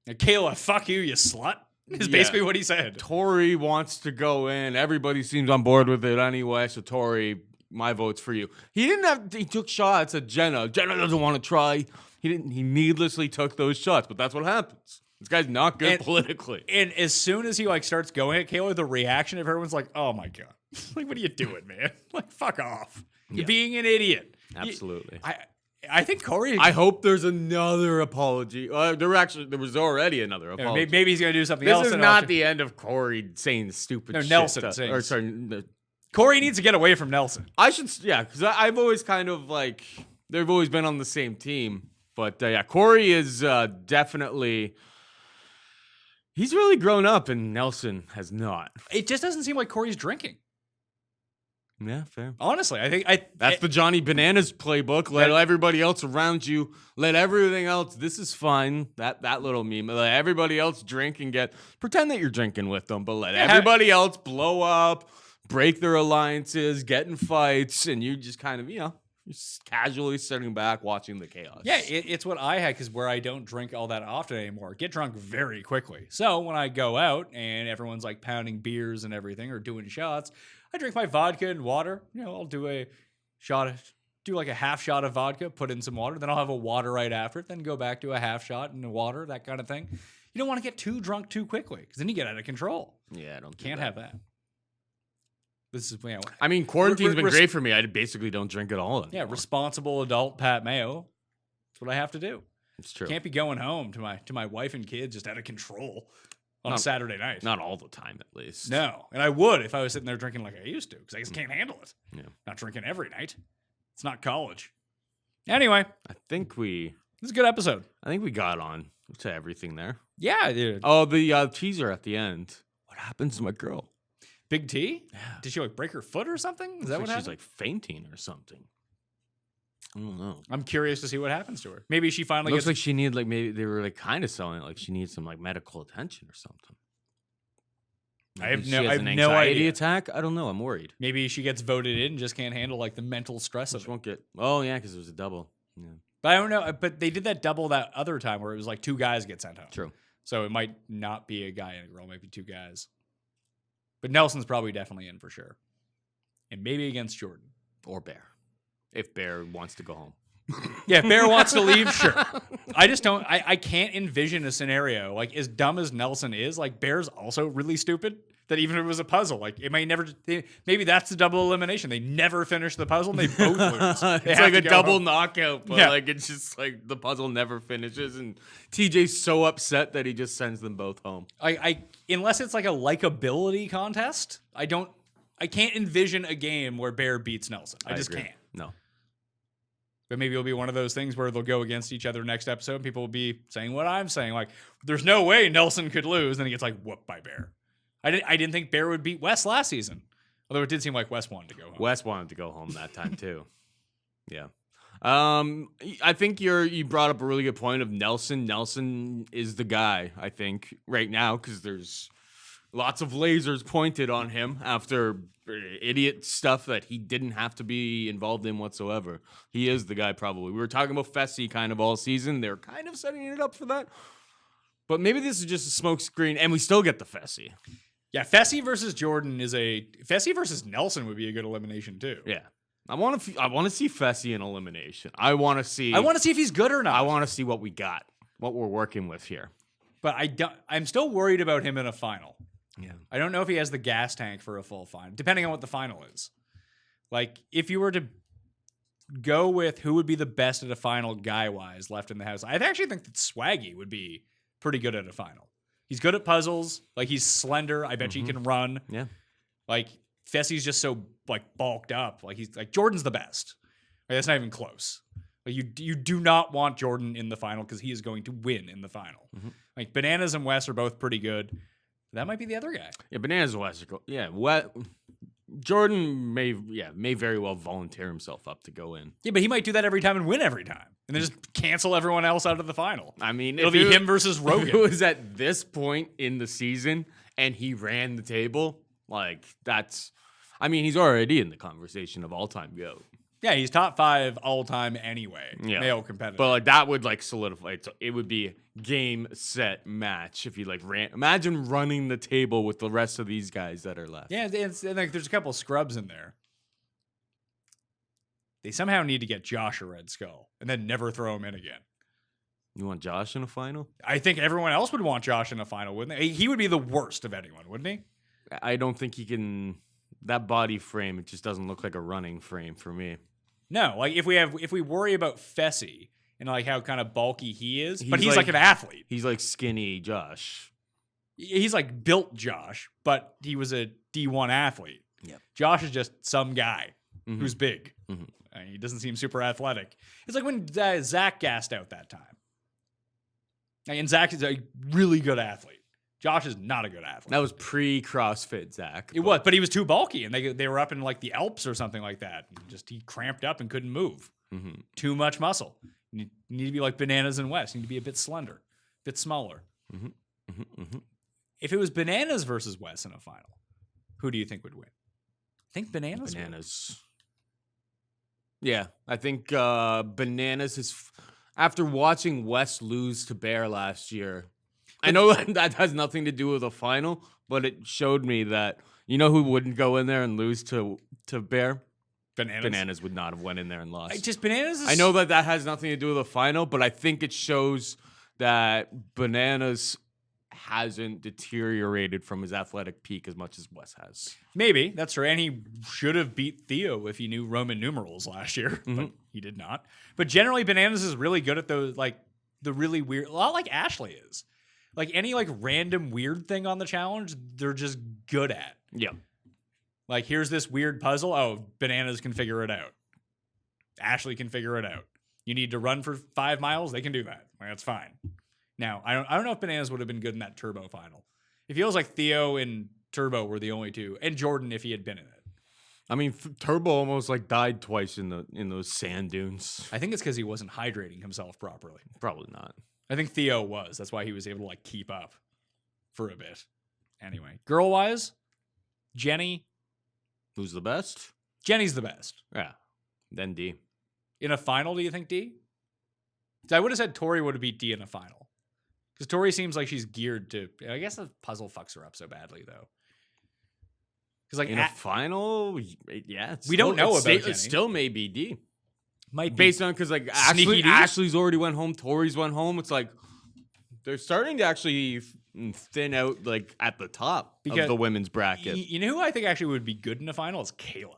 Kayla, fuck you slut, is basically what he said. Tori wants to go in. Everybody seems on board with it anyway, so Tori, my vote's for you. He took shots at Jenna. Jenna doesn't want to try. He needlessly took those shots, but that's what happens. This guy's not good politically. And as soon as he like starts going at Kayla, the reaction of everyone's like, oh my God. Like, what are you doing, man? Like, fuck off. You're being an idiot. Absolutely. I think Corey. I hope there's another apology. There was already another apology. Maybe he's going to do something else. This is not the end of Corey saying stupid shit. Nelson saying. Corey needs to get away from Nelson. Because I've always kind of like, they've always been on the same team. But yeah, Corey is definitely. He's really grown up, and Nelson has not. It just doesn't seem like Corey's drinking. Yeah, fair. Honestly, I think that's the Johnny Bananas playbook. Let everybody else around you. Let everything else. This is fine. That little meme. Let everybody else drink and pretend that you're drinking with them, but let everybody else blow up, break their alliances, get in fights, and you just kind of Just casually sitting back watching the chaos. Yeah, it's what I had because where I don't drink all that often anymore, get drunk very quickly. So when I go out and everyone's like pounding beers and everything or doing shots, I drink my vodka and water. I'll do a shot, do like a half shot of vodka, put in some water, then I'll have a water right after it, then go back to a half shot and water, that kind of thing. You don't want to get too drunk too quickly because then you get out of control. Yeah, I don't Can't have that. This is, I mean, quarantine's been great for me. I basically don't drink at all anymore. Yeah, responsible adult Pat Mayo. That's what I have to do. It's true. Can't be going home to my wife and kids just out of control on a Saturday night. Not all the time, at least. No, and I would if I was sitting there drinking like I used to because I just can't handle it. Yeah. Not drinking every night. It's not college. Anyway, I think we this is a good episode. got on to everything there. Yeah, dude. Oh, the teaser at the end. What happens to my girl? Big T? Yeah. Did she like break her foot or something? Is that what happened? She's like fainting or something. I don't know. I'm curious to see what happens to her. Maybe she finally Looks gets like she needed like maybe they were like kind of selling it like she needs some like medical attention or something. I have Maybe no- she has I have an no anxiety idea. attack. I don't know. I'm worried. maybe she gets voted in and just can't handle like the mental stress of She it. won't get. Oh yeah, because it was a double. Yeah, But I don't know. But they did that double that other time where it was like 2 guys get sent home. true. So it might not be a guy and a girl, maybe 2 guys. But Nelson's probably definitely in for sure. And maybe against Jordan. Or Bear, if Bear wants to go home. Yeah, if Bear wants to leave, sure. I just don't, I can't envision a scenario, like as dumb as Nelson is, like Bear's also really stupid, that even if it was a puzzle, like it may never, maybe that's the double elimination. They never finish the puzzle and they both lose. They It's have like to a go double home. knockout, but Yeah. like it's just like the puzzle never finishes, and TJ's so upset that he just sends them both home. I unless it's like a likability contest, I can't envision a game where Bear beats Nelson. I just agree. can't. No. But maybe it'll be one of those things where they'll go against each other next episode. And people will be saying what I'm saying. Like, there's no way Nelson could lose. Then he gets like whooped by Bear. I didn't think Bear would beat Wes last season. Although it did seem like Wes wanted to go home. Wes wanted to go home that time too. Yeah. I think you brought up a really good point of Nelson. Nelson is the guy, I think, right now, because there's lots of lasers pointed on him after idiot stuff that he didn't have to be involved in whatsoever. He is the guy, probably. We were talking about Fessy kind of all season. They're kind of setting it up for that. But maybe this is just a smokescreen, and we still get the Fessy. Yeah, Fessy versus Jordan Fessy versus Nelson would be a good elimination too. Yeah. I want to see Fessy in elimination. I want to see if he's good or not. I want to see what we got, what we're working with here. But I'm still worried about him in a final. Yeah. I don't know if he has the gas tank for a full final, depending on what the final is. Like, if you were to go with who would be the best at a final guy-wise left in the house, I actually think that Swaggy would be pretty good at a final. He's good at puzzles. Like, he's slender. I bet you he can run. Yeah. Like, Fessy's just so, like, bulked up. Like, he's like, Jordan's the best. Like, that's not even close. Like, you do not want Jordan in the final because he is going to win in the final. Like, Bananas and Wes are both pretty good. That might be the other guy. Yeah, Bananas West. Yeah, Jordan may very well volunteer himself up to go in. Yeah, but he might do that every time and win every time. And then just cancel everyone else out of the final. I mean, It'll be him versus Rogan. If it was at this point in the season and he ran the table, like that's, I mean, he's already in the conversation of all-time GOAT. Yeah, he's top 5 all-time anyway. Yeah. Male competitor. But like that would like solidify. It would be game, set, match if he like ran. Imagine running the table with the rest of these guys that are left. yeah, and like there's a couple scrubs in there. They somehow need to get Josh a Red Skull and then never throw him in again. You want Josh in a final? I think everyone else would want Josh in a final, wouldn't they? He would be the worst of anyone, wouldn't he? I don't think he can. That body frame, it just doesn't look like a running frame for me. No, like if we worry about Fessy and like how kind of bulky he is, but He's he's like an athlete. He's like skinny Josh. He's like built Josh, but he was a D1 athlete. Yep. Josh is just some guy Mhm. who's big. Mhm. He doesn't seem super athletic. It's like when Zach gassed out that time. And Zach is a really good athlete. Josh is not a good athlete. That was pre-CrossFit, Zach. It was, but he was too bulky, and they were up in like the Alps or something like that. And just he cramped up and couldn't move. Mhm. Too much muscle. You need to be like Bananas and Wes. You need to be a bit slender, a bit smaller. Mhm. Mhm. Mhm. If it was Bananas versus Wes in a final, who do you think would win? I think Bananas. would. Bananas. Yeah, I think Bananas is after watching Wes lose to Bear last year. I know that has nothing to do with the final, but it showed me that you know who wouldn't go in there and lose to Bear. Bananas would not have went in there and lost. Bananas. I know that has nothing to do with the final, but I think it shows that Bananas hasn't deteriorated from his athletic peak as much as Wes has. Maybe that's true, and he should have beat Theo if he knew Roman numerals last year, but he did not. But generally, Bananas is really good at those, like the really weird, a lot like Ashley is. Like any like random weird thing on the challenge, they're just good at. Yeah. Like here's this weird puzzle. Oh, Bananas can figure it out. Ashley can figure it out. You need to run for 5 miles. They can do that. Like, that's fine. Now, I don't know if Bananas would have been good in that Turbo final. It feels like Theo and Turbo were the only two, and Jordan if he had been in it. I mean, Turbo almost like died twice in those sand dunes. I think it's because he wasn't hydrating himself properly. Probably not. I think Theo was. That's why he was able to like keep up for a bit. Anyway, girl-wise, Jenny. Who's the best? Jenny's the best. Yeah. Then D. In a final, do you think D? I would have said Tori would have beat D in a final. Because Tori seems like she's geared to. I guess the puzzle fucks her up so badly, though. Because like in a final, yeah, we don't know about Jenny. It still may be D. Might be based on because like Ashley's already went home. Tori's went home. It's like they're starting to actually thin out like at the top of the women's bracket. You know who I think actually would be good in a final is Kayla.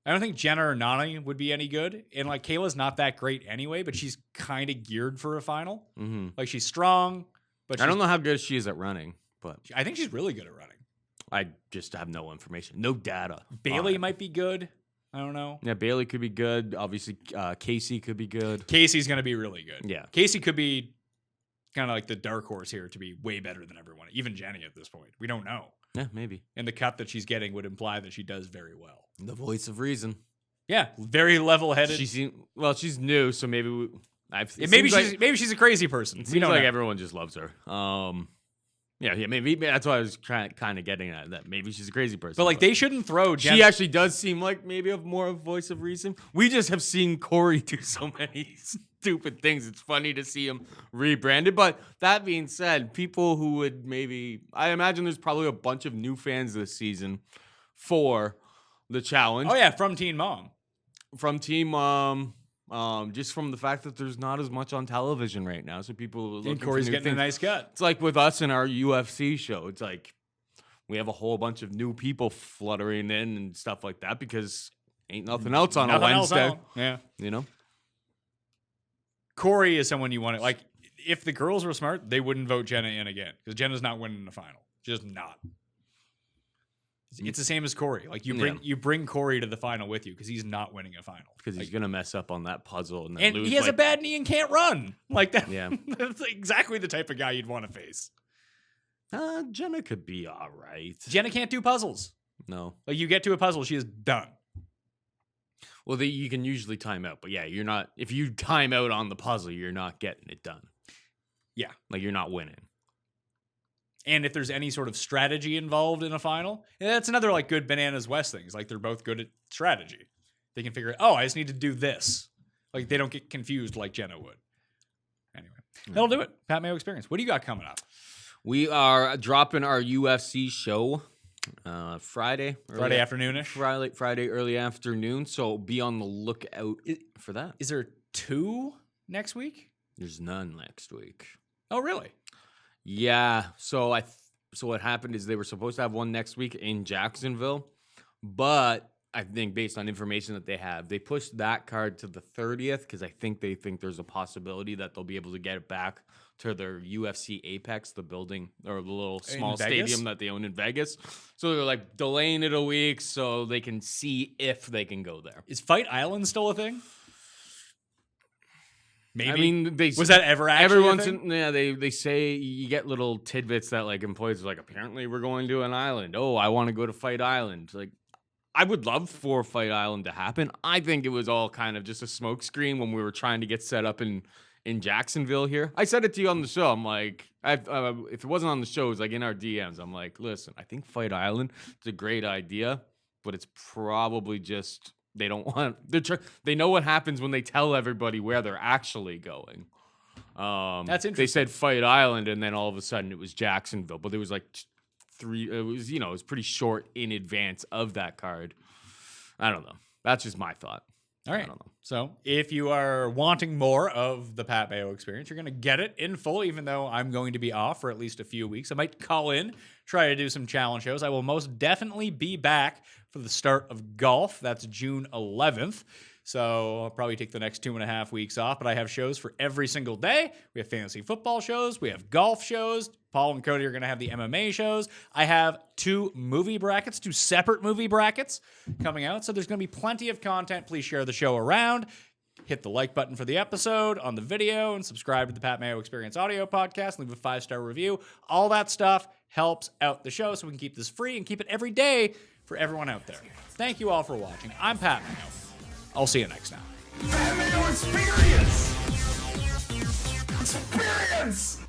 I don't think Jenna or Nani would be any good. And like Kayla's not that great anyway, but she's kind of geared for a final. Mm-hmm. Like she's strong, but I don't know how good she is at running, but I think she's really good at running. I just have no information, no data. Bailey might be good. I don't know. Yeah, Bailey could be good. Obviously, Casey could be good. Casey's going to be really good. Yeah. Casey could be kind of like the dark horse here to be way better than everyone. Even Jenny at this point. We don't know. Yeah, maybe. And the cut that she's getting would imply that she does very well. The voice of reason. Yeah, very level-headed. She's new, so maybe maybe she's a crazy person. It seems like everyone just loves her. Yeah, maybe that's why I was kind of getting at that. Maybe she's a crazy person. But like they shouldn't throw Jenna. She actually does seem like maybe more of a voice of reason. We just have seen Corey do so many stupid things. It's funny to see him rebranded. But that being said, people who would I imagine there's probably a bunch of new fans this season for the challenge. Oh yeah, from Teen Mom. From Teen Mom. Just from the fact that there's not as much on television right now, so people are looking Corey's for new getting things. a nice cut. It's like with us in our UFC show. It's like we have a whole bunch of new people fluttering in and stuff like that because ain't nothing else on a Wednesday. Yeah, you know. Corey is someone you want to like. If the girls were smart, they wouldn't vote Jenna in again because Jenna's not winning the final. She's just not. It's the same as Corey. Like you bring Corey to the final with you because he's not winning a final because he's gonna mess up on that puzzle and then and lose. He has a bad knee and can't run like that. Yeah, that's exactly the type of guy you'd want to face. Jenna could be all right. Jenna can't do puzzles. No, like you get to a puzzle, she is done. Well, you can usually time out, but yeah, you're not. If you time out on the puzzle, you're not getting it done. Yeah, like you're not winning. And if there's any sort of strategy involved in a final, and that's another like good Bananas West things. Like they're both good at strategy. They can figure out, I just need to do this. Like they don't get confused like Jenna would. Anyway, that'll do it. Pat Mayo Experience. What do you got coming up? We are dropping our UFC show Friday afternoonish. Friday early afternoon. So be on the lookout for that. Is there 2 next week? There's none next week. Oh, really? Yeah. So what happened is they were supposed to have one next week in Jacksonville, but I think based on information that they pushed that card to the 30th because I think they think there's a possibility that they'll be able to get it back to their UFC Apex, the building or the little small stadium that they own in Vegas. So they're like delaying it a week so they can see if they can go there. Is Fight Island still a thing? Maybe. I mean, was that ever actually a thing? They say you get little tidbits that like employees are like, apparently we're going to an island. Oh, I want to go to Fight Island. Like, I would love for Fight Island to happen. I think it was all kind of just a smokescreen when we were trying to get set up in Jacksonville here. I said it to you on the show. I'm like, if it wasn't on the show, it was like in our DMs. I'm like, listen, I think Fight Island is a great idea, but it's probably just they don't want. They know what happens when they tell everybody where they're actually going. That's interesting. They said Fight Island, and then all of a sudden it was Jacksonville. But there was like three. It was it was pretty short in advance of that card. I don't know. That's just my thought. All right. I don't know. So if you are wanting more of the Pat Mayo experience, you're going to get it in full, even though I'm going to be off for at least a few weeks. I might call in, try to do some challenge shows. I will most definitely be back for the start of golf. That's June 11th. So I'll probably take the next 2.5 weeks off, but I have shows for every single day. We have fantasy football shows. We have golf shows. Paul and Cody are going to have the MMA shows. I have 2 separate movie brackets coming out. So there's going to be plenty of content. Please share the show around. Hit the like button for the episode on the video and subscribe to the Pat Mayo Experience audio podcast. Leave a 5-star review. All that stuff helps out the show so we can keep this free and keep it every day for everyone out there. Thank you all for watching. I'm Pat Mayo. I'll see you next time. Pat Mayo Experience! Experience!